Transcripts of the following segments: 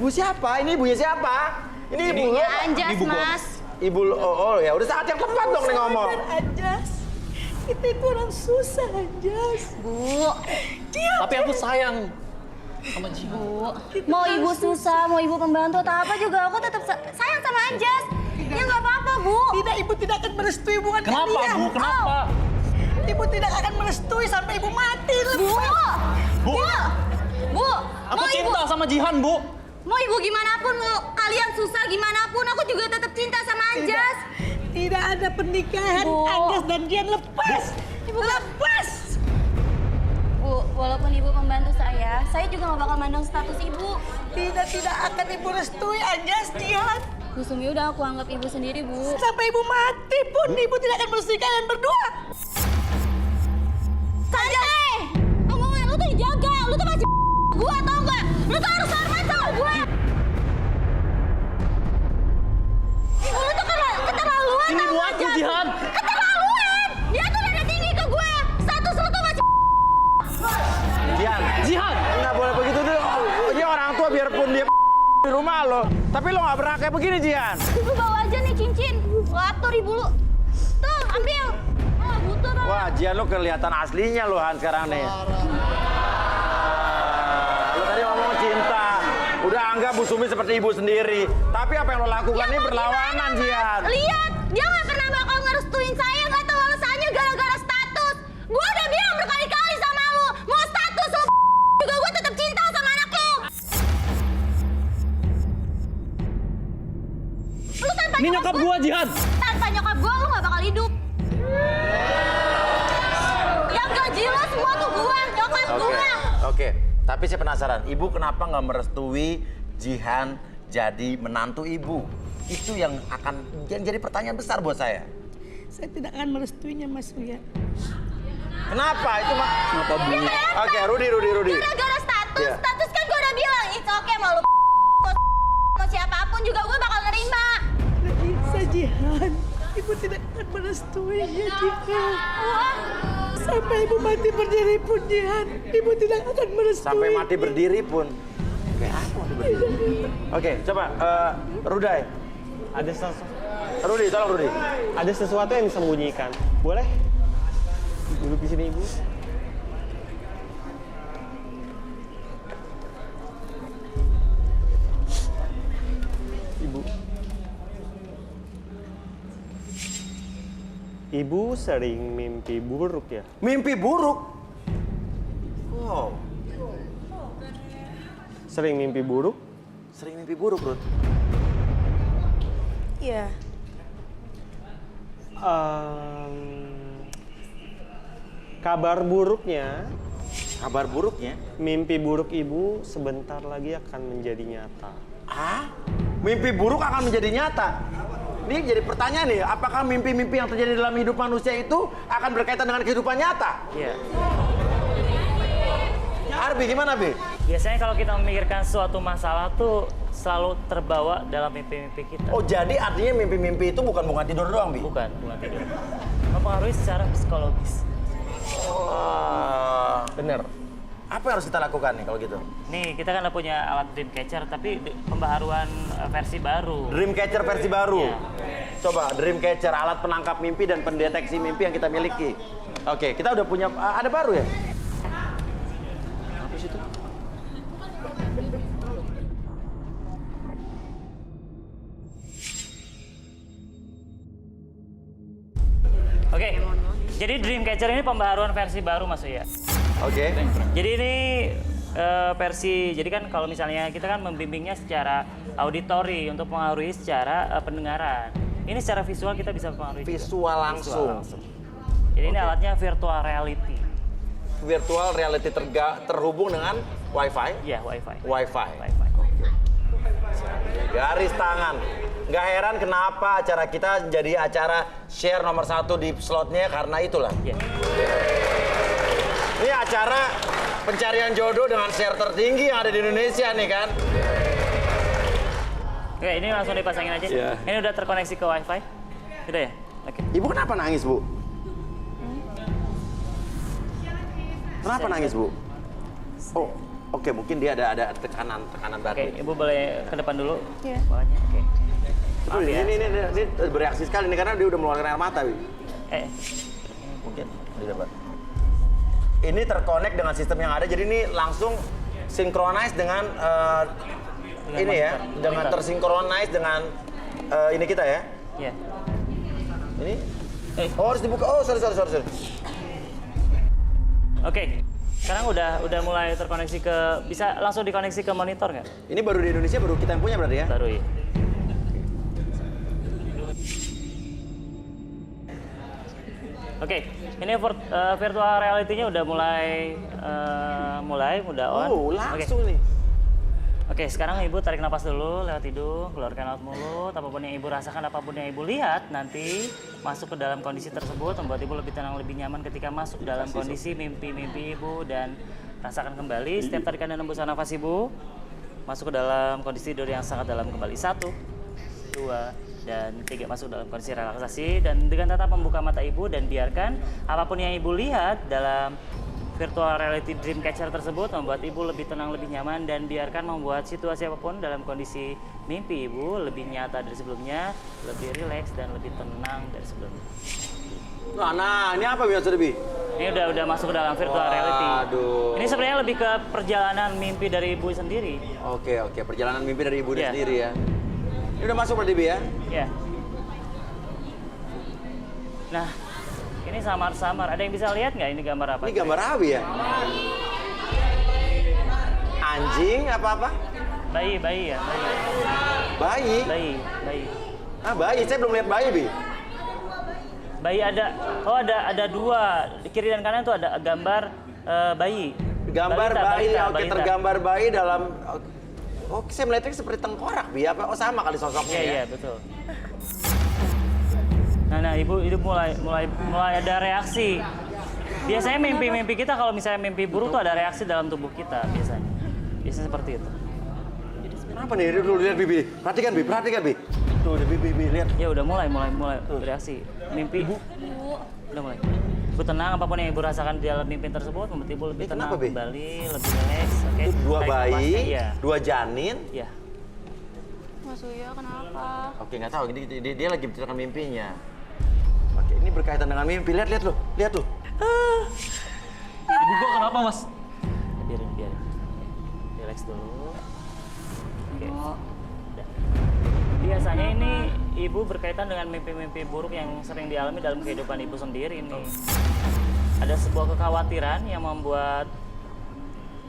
ibu siapa? Ini ibunya siapa? Ini ibu lo? Anjas, Mas. Ibu lo, oh ya udah saat yang tepat dong nih ngomong. Anjas, kita itu orang susah, Anjas. Bu. Tapi aku sayang sama Jihan. Bu, mau ibu susah, mau ibu pembantu atau apa juga, aku tetap sayang sama Anjas. Ya nggak apa-apa, Bu. Tidak, ibu tidak akan merestui hubungan Kenapa, kalian. Bu? Kenapa? Ibu tidak akan merestui sampai ibu mati. Bu. Bu. Bu. Aku Mau ibu, cinta sama Jihan, Bu. mau ibu gimana pun, mau kalian susah gimana pun, aku juga tetap cinta sama Anjas. Tidak ada pernikahan, Bu. Anjas dan Jihan lepas. Ibu lepas. Bu, walaupun ibu membantu saya juga nggak bakal mandang status ibu. Tidak akan ibu restui Anjas, Jihan. Bu Sumi udah aku anggap ibu sendiri, Bu. Sampai ibu mati pun ibu tidak akan merestui kalian berdua. Sanjay! Omongan lu tuh dijaga, lu tuh masih gua tau nggak? Lu tuh harus hormat sama gua. Ibu lu tuh keterlaluan Ini tau Bu nggak, aku, Jan? Jihan. Keterlaluan! Dia tuh nada tinggi ke gua. Status lu tuh masih Jihan, Jihan! nggak boleh begitu tuh. Dia orang tua biarpun dia di rumah lo. Tapi lo nggak pernah kayak begini, Jihan. Lu bawa aja nih cincin. Lu atur ibu lu. Tuh, ambil. Oh, butuh tau. Wah, Jihan lo kelihatan aslinya lo Han sekarang nih. Lo tadi ngomong cinta. Udah anggap Bu Sumi seperti ibu sendiri. Tapi apa yang lo lakukan ini berlawanan, Jihan. Lihat, dia nggak pernah bakal ngerestuin saya, nggak tahu alasannya gara-gara status. Gua udah bilang berkali-kali sama lu, mau status lu juga gua tetap cinta sama anak lu. Lu tanpa Ini nyokap gua, Jihan. tanpa nyokap gua lu nggak bakal hidup. Yang gaji lu semua tuh gua, nyokap gua. Oke. Tapi saya penasaran, ibu kenapa nggak merestui Jihan jadi menantu ibu? Itu yang jadi pertanyaan besar buat saya. Saya tidak akan merestuinya, Mas Uya. Kenapa? Itu mah. Kenapa, Bu? Oke, Rudi. Gara-gara status, Iya. status kan gua udah bilang, it's okay mau lu mau siapapun juga gua bakal nerima. Tidak bisa, Jihan. Ibu tidak akan merestuinya, Jihan. Wah. Sampai ibu mati berdiri pun, Jihan. Ibu tidak akan merestui. Sampai mati berdiri pun. Oke, apa mati berdiri? Oke, coba Rudai. Ada sesuatu, Rudi, tolong Rudi. ada sesuatu yang disembunyikan. Boleh? Duduk di sini, Ibu. Ibu. Ibu sering mimpi buruk ya? Mimpi buruk. Wow, Sering mimpi buruk? sering mimpi buruk, Rud. Iya. Kabar buruknya, Kabar buruknya? mimpi buruk ibu sebentar lagi akan menjadi nyata. Ah? Mimpi buruk akan menjadi nyata. Ini jadi pertanyaan nih, apakah mimpi-mimpi yang terjadi dalam hidup manusia itu akan berkaitan dengan kehidupan nyata? Iya. Arbi, gimana, Bi? Biasanya kalau kita memikirkan suatu masalah tuh selalu terbawa dalam mimpi-mimpi kita. Oh, jadi artinya mimpi-mimpi itu bukan bunga tidur doang, Bi? Bukan tidur. Mempengaruhi secara psikologis. Bener. Apa yang harus kita lakukan nih kalau gitu? Nih, kita kan udah punya alat Dreamcatcher, tapi pembaharuan versi baru. Dreamcatcher versi baru. Iya. Coba Dreamcatcher, alat penangkap mimpi dan pendeteksi mimpi yang kita miliki. Oke, kita udah punya, ada baru ya? Apa sih itu? Oke, jadi Dreamcatcher ini pembaharuan versi baru Mas Uya. Oke. Jadi ini versi, jadi kan kalau misalnya kita kan membimbingnya secara auditori untuk mempengaruhi secara pendengaran. Ini secara visual kita bisa mempengaruhi juga. Visual langsung. Jadi ini alatnya virtual reality. Virtual reality terhubung dengan Wi-Fi? Iya, Wi-Fi. Wi-Fi. Wi-Fi. Garis tangan. Nggak heran kenapa acara kita jadi acara share nomor 1 di slotnya karena itulah. Iya. Ini acara pencarian jodoh dengan share tertinggi yang ada di Indonesia nih kan. Oke, ini langsung dipasangin aja. Iya. Ini udah terkoneksi ke Wi-Fi. Udah ya? Oke. Ibu kenapa nangis, Bu? Kenapa nangis, Bu? Oh, Oke, mungkin dia ada tekanan Oke, batin. Ibu boleh ke depan dulu. Iya. Bawahnya, oke. Betul, Maaf ya. ini bereaksi sekali nih karena dia udah mengeluarkan air mata, Bi. Mungkin di depan. Ini terkonek dengan sistem yang ada, jadi ini langsung synchronize dengan ini ya, dengan tersynchronize dengan ini kita ya. Iya. Ini. Oh, harus dibuka. Oh, sorry. Oke. Sekarang udah mulai terkoneksi ke, bisa langsung dikoneksi ke monitor nggak? Ini baru di Indonesia, baru kita yang punya berarti ya? Baru ya. Oke, ini virtual reality-nya udah mulai udah on. Oh, langsung Oke. nih. Oke, sekarang Ibu tarik napas dulu lewat hidung, keluarkan lewat mulut. Apapun yang Ibu rasakan, apapun yang Ibu lihat, nanti masuk ke dalam kondisi tersebut, membuat Ibu lebih tenang, lebih nyaman ketika masuk dalam kondisi mimpi-mimpi Ibu. Dan rasakan kembali setiap tarikan dan hembusan nafas Ibu, masuk ke dalam kondisi tidur yang sangat dalam kembali. 1, 2, dan 3, masuk dalam kondisi relaksasi. Dan dengan tetap membuka mata Ibu dan biarkan apapun yang Ibu lihat dalam virtual reality Dreamcatcher tersebut membuat Ibu lebih tenang, lebih nyaman, dan biarkan membuat situasi apapun dalam kondisi mimpi Ibu lebih nyata dari sebelumnya, lebih rileks dan lebih tenang dari sebelumnya. Nah, ini apa biasa Bi? Ini udah masuk ke dalam virtual reality. Waduh. Ini sebenarnya lebih ke perjalanan mimpi dari Ibu sendiri. Oke, perjalanan mimpi dari ibu Iya. sendiri ya. Ini udah masuk berarti Bi ya? Ya. Nah, ini samar-samar. Ada yang bisa lihat nggak ini gambar apa? Ini gambar Abi ya? Anjing apa-apa? Bayi ya, Bayi? bayi. Ah, bayi. Saya belum lihat bayi, Bi. Bayi ada dua, di kiri dan kanan tuh ada gambar bayi. Gambar Balita, bayi, balita, oke, balita. tergambar bayi dalam... Oke, saya melihatnya seperti tengkorak, Bi. Apa? Oh, sama kali sosoknya ya? Iya, betul. Nah, Ibu mulai ada reaksi. Biasanya mimpi kita kalau misalnya mimpi buruk tuh ada reaksi dalam tubuh kita biasanya. Biasanya seperti itu. Kenapa nih? Dulu lihat, Bi. Perhatikan, Bi. Tuh, Bi, lihat. Ya udah mulai bereaksi. Mimpi Ibu udah mulai. Ibu tenang, apapun yang Ibu rasakan di dalam mimpi tersebut membuat Ibu lebih Ini tenang kenapa, Bi? kembali, lebih rileks. Oke. Itu dua Tarik bayi, napasnya, iya. dua janin. Iya. Mas Uya kenapa? Oke, nggak tahu. Dia lagi menceritakan mimpinya. Oke, ini berkaitan dengan mimpi. Lihat tuh. Ibu gua kenapa, Mas? Biarin. Relax dulu. Oke. Udah. Biasanya ini Ibu berkaitan dengan mimpi-mimpi buruk yang sering dialami dalam kehidupan Ibu sendiri nih. Ada sebuah kekhawatiran yang membuat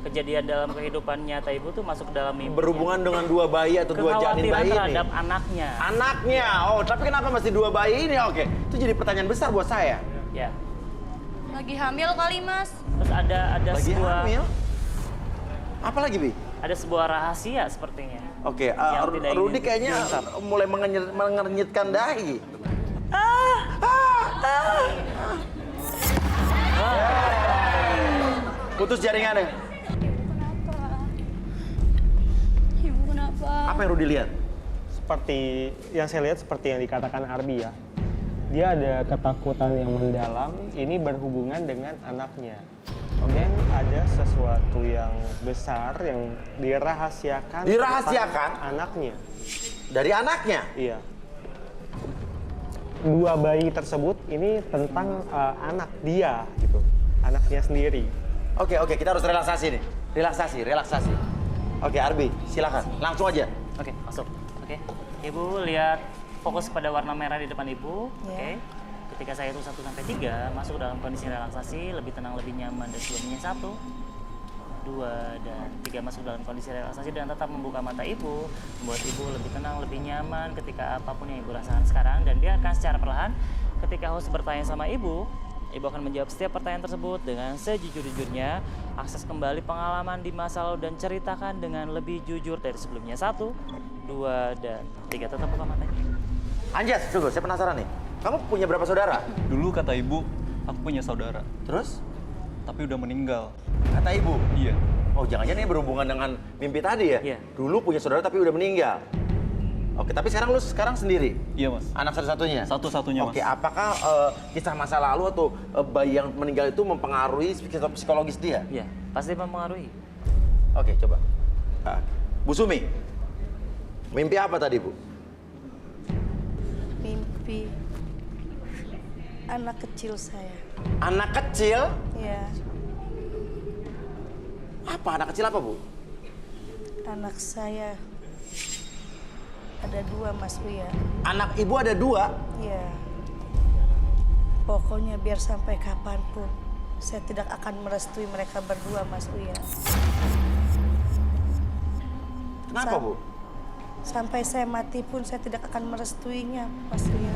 kejadian dalam kehidupan nyata Ibu tuh masuk ke dalam mimpi. Berhubungan dengan dua bayi atau dua janin bayi ini. terhadap anaknya. Anaknya. Oh, tapi kenapa mesti dua bayi ini? Oke, itu jadi pertanyaan besar buat saya. Ya. Lagi hamil kali Mas? Terus ada Lagi sebuah hamil? Apa lagi, Bi? ada sebuah rahasia sepertinya. Oke, Yang tidak ingin Rudi kayaknya diungkap. mulai mengernyitkan dahi. Putus jaringannya. Ibu kenapa? Apa yang Rudi lihat? Seperti yang saya lihat seperti yang dikatakan Arbi ya. Dia ada ketakutan yang mendalam, ini berhubungan dengan anaknya. Kemudian ada sesuatu yang besar yang dirahasiakan. Dirahasiakan? tentang anaknya. Dari anaknya? Iya. Dua bayi tersebut ini tentang anak dia gitu. Anaknya sendiri. Oke, kita harus relaksasi nih. Relaksasi. Oke, Arbi, silakan. Langsung aja. Oke, masuk. Oke. Ibu lihat fokus pada warna merah di depan Ibu. Oke. Ketika saya hitung 1 sampai 3, masuk dalam kondisi relaksasi, lebih tenang, lebih nyaman dari sebelumnya. 1, 2, dan 3 masuk dalam kondisi relaksasi dan tetap membuka mata Ibu, membuat Ibu lebih tenang, lebih nyaman ketika apapun yang Ibu rasakan sekarang. Dan biarkan secara perlahan ketika host bertanya sama Ibu akan menjawab setiap pertanyaan tersebut dengan sejujur-jujurnya. Akses kembali pengalaman di masa lalu dan ceritakan dengan lebih jujur dari sebelumnya. 1, 2, dan 3. Tetap buka matanya. Anjas, tunggu, saya penasaran nih. Kamu punya berapa saudara? Dulu kata ibu, aku punya saudara, Terus? tapi udah meninggal. Kata ibu. Iya. Oh, jangan-jangan ini berhubungan dengan mimpi tadi ya? Iya. Dulu punya saudara tapi udah meninggal. Oke, tapi sekarang lu sendiri? Iya, Mas. Anak satu-satunya? Satu-satunya, Mas. Oke, apakah kisah masa lalu atau bayi yang meninggal itu mempengaruhi psikologis dia? Iya, pasti mempengaruhi. Oke, coba. Bu Sumi, mimpi apa tadi, Bu? Mimpi anak kecil saya. Anak kecil? Ya, Apa? Anak kecil apa, Bu? anak saya ada 2, Mas Uya. Anak Ibu ada 2? Ya, pokoknya biar sampai kapanpun saya tidak akan merestui mereka berdua, Mas Uya. Kenapa, Bu? Sampai saya mati pun saya tidak akan merestuinya, Mas Uya.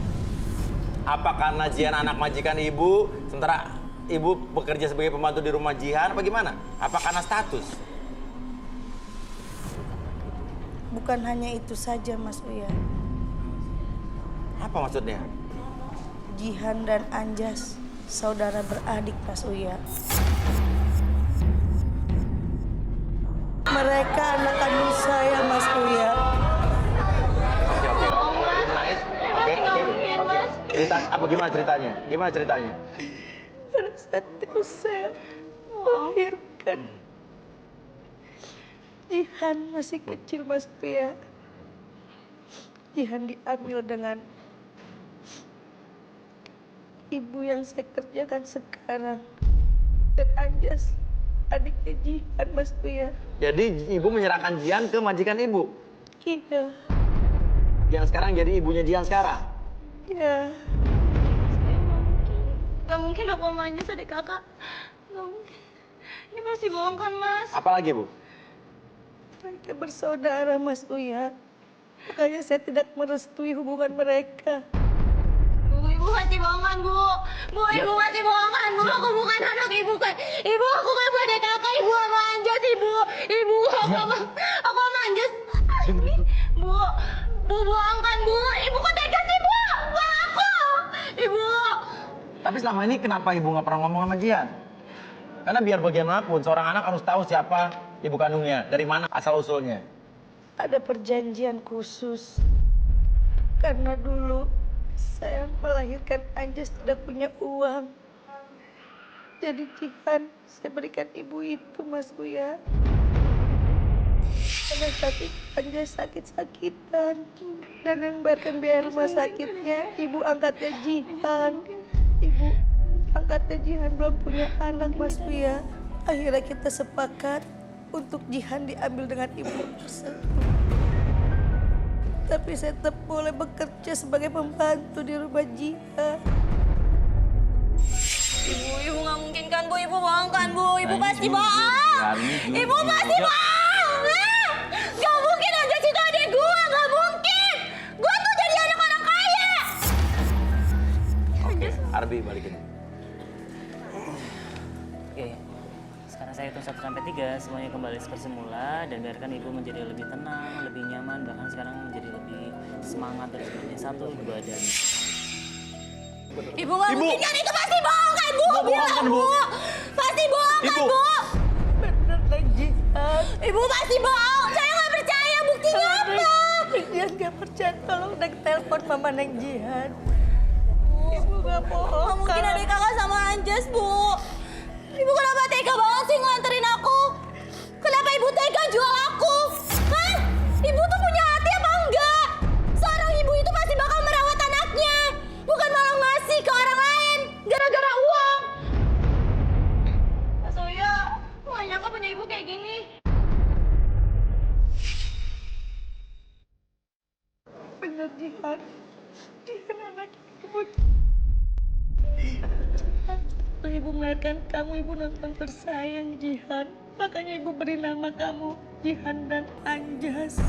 Apa karena Jihan anak majikan Ibu, sementara Ibu bekerja sebagai pembantu di rumah Jihan, apa gimana? Apa karena status? Bukan hanya itu saja, Mas Uya. Apa maksudnya? Jihan dan Anjas, saudara beradik, Mas Uya. Mereka anak kandung saya, Mas Uya. Cerita apa gimana ceritanya? Gimana ceritanya? Pada saat itu saya melahirkan. Jihan masih kecil, Mas Uya. Jihan diambil dengan ibu yang saya kerjakan sekarang. Dan Anjas, adiknya Jihan, Mas Uya. Jadi Ibu menyerahkan Jihan ke majikan Ibu? Iya. Yang sekarang jadi ibunya Jihan sekarang? Iya. Gak mungkin aku sama Anjas adik kakak. Gak mungkin. Ini pasti bohong kan, Mas? Apalagi, Bu? Mereka bersaudara, Mas Uya. Makanya saya tidak merestui hubungan mereka. Bu, ibu pasti bohongan, Bu. Bu, ibu pasti bohongan, Bu. Aku bukan anak ibu kan. Ibu, aku kan adik kakak. Ibu sama Anjas, Ibu. Ibu, aku sama Anjas. Bu, Bu bohong kan, Bu. Ibu kok tega sih, Bu? Bu, aku. Ibu. Tapi selama ini kenapa Ibu nggak pernah ngomong sama Jihan? Karena biar bagaimanapun seorang anak harus tahu siapa ibu kandungnya, dari mana asal-usulnya. Ada perjanjian khusus. Karena dulu saya melahirkan Anjas tidak punya uang. Jadi Jihan saya berikan ibu itu, Mas Uya. Pada saat itu Anjas sakit-sakitan. Dan yang bayarkan biaya rumah sakitnya ibu angkatnya Jihan. Ibu angkatnya Jihan belum punya anak, Mas Uya. Akhirnya kita sepakat untuk Jihan diambil dengan ibu tersebut. Tapi saya tetap boleh bekerja sebagai pembantu di rumah Jihan. Ibu nggak mungkin kan, Bu? Ibu bohong kan, Bu? Ibu pasti bohong. Ibu pasti bohong. Gak mungkin Anjas itu adik gua, gak mungkin. Gua tuh jadi anak orang kaya. Oke, Arbi balikin. Oke, sekarang saya hitung 1 sampai 3, semuanya kembali seperti semula dan biarkan ibu menjadi lebih tenang, lebih nyaman, bahkan sekarang menjadi lebih semangat dari sebelumnya. 1, 2, dan... Ibu nggak mungkin kan, itu pasti bohong kan, Bu? Bohong Bilang, kan, Bu? Pasti bohong kan, Ibu. Bu? Bener lah Jihan. Ibu pasti bohong. Saya nggak percaya. Buktinya apa? Jihan gak percaya, tolong Neng telepon Mama Neng Jihan. Ibu gak bohong. Nggak mungkin adik kakak sama Anjas, Bu. Ibu kenapa tega banget sih nganterin aku? Kenapa ibu tega jual aku? Hah? Ibu tuh punya hati apa enggak? Seorang ibu itu pasti bakal merawat anaknya. Bukan malah ngasih ke orang lain. Gara-gara uang. Mas Uya, nggak nyangka punya ibu kayak gini. Bener Jihan. Jihan anak ibu. Waktu ibu melahirkan kamu, ibu nonton tersayang Jihan. Makanya ibu beri nama kamu Jihan dan Anjas.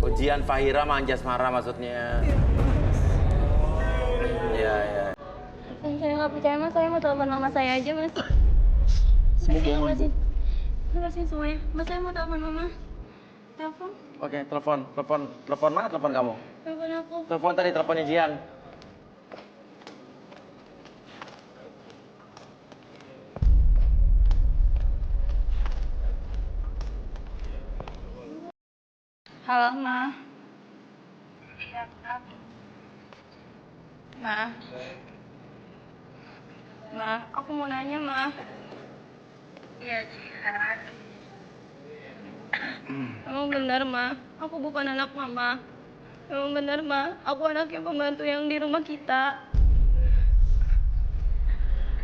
Oh, Jihan Fahira sama Anjas Mara maksudnya. Iya, iya. Saya nggak percaya, Mas. Saya mau telepon mama saya aja, Mas. Saya jelasin semuanya. Mas, saya mau telepon mama. Telepon? Oke, telepon mana telepon kamu? Telepon aku. Telepon tadi, teleponnya Jihan. Halo, Ma. Ma. Ma, aku mau nanya, Ma. Iya, Jihan. Emang benar, Ma. Aku bukan anak Mama. Emang benar, Ma. Aku anaknya pembantu yang di rumah kita.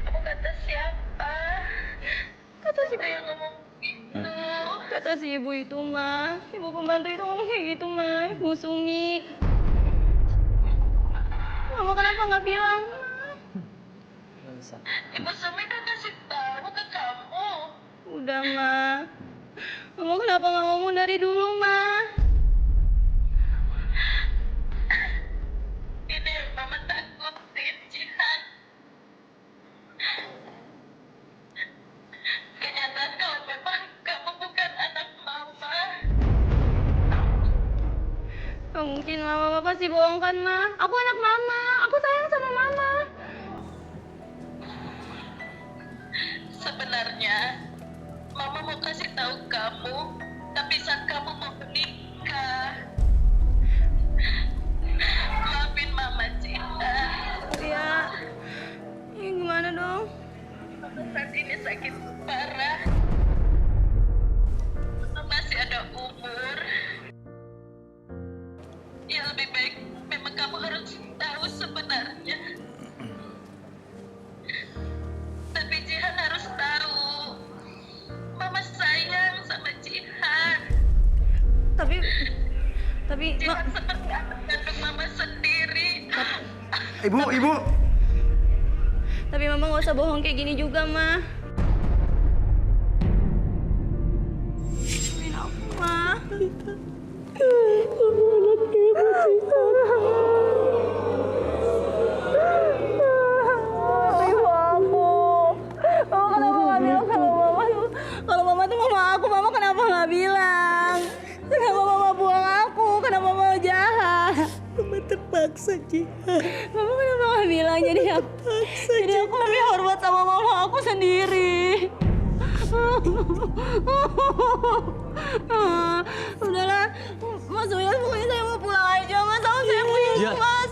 Kamu kata siapa? Kata si yang ngomong gitu. Kata si ibu itu, Ma. Ibu pembantu itu ngomong kayak gitu, Ma. Ibu Sumi. Mama kenapa nggak bilang, Ma? Ibu Sumi kan kasih tahu ke kamu. Udah, Ma. Mama kenapa nggak ngomong dari dulu, Ma? Ini Mama takutin, Jihan. Kenyataan kalau memang kamu bukan anak Mama. Gak mungkin, Mama pasti bohong kan, Ma? Aku anak Mama. Aku sayang sama Mama. Sebenarnya Mama mau kasih tahu kamu, tapi saat kamu mau menikah. Maafin Mama, Cinta. Ya, ini gimana dong? Mama saat ini sakit parah. Mama masih ada umur. Ya lebih baik memang kamu harus tahu sebenarnya. Tapi Jihan harus tahu. Mama sayang sama Jihan. Tapi Jihan seperti anak kandung Mama sendiri. Ibu. Tapi Mama nggak usah bohong kayak gini juga, Ma. Maafin aku, Ma. Ibu aku. Mama kenapa nggak bilang sama Mama? Kalau Mama tuh Mama aku, Mama kenapa nggak bilang? Kenapa Mama buang aku? Kenapa Mama jahat? Mama terpaksa, Jihan. Mama kenapa nggak bilang? Jadi aku lebih hormat sama Mama aku sendiri. Udahlah, Mas Uyas, pokoknya saya mau pulang aja, Mas. Saya punya Mas.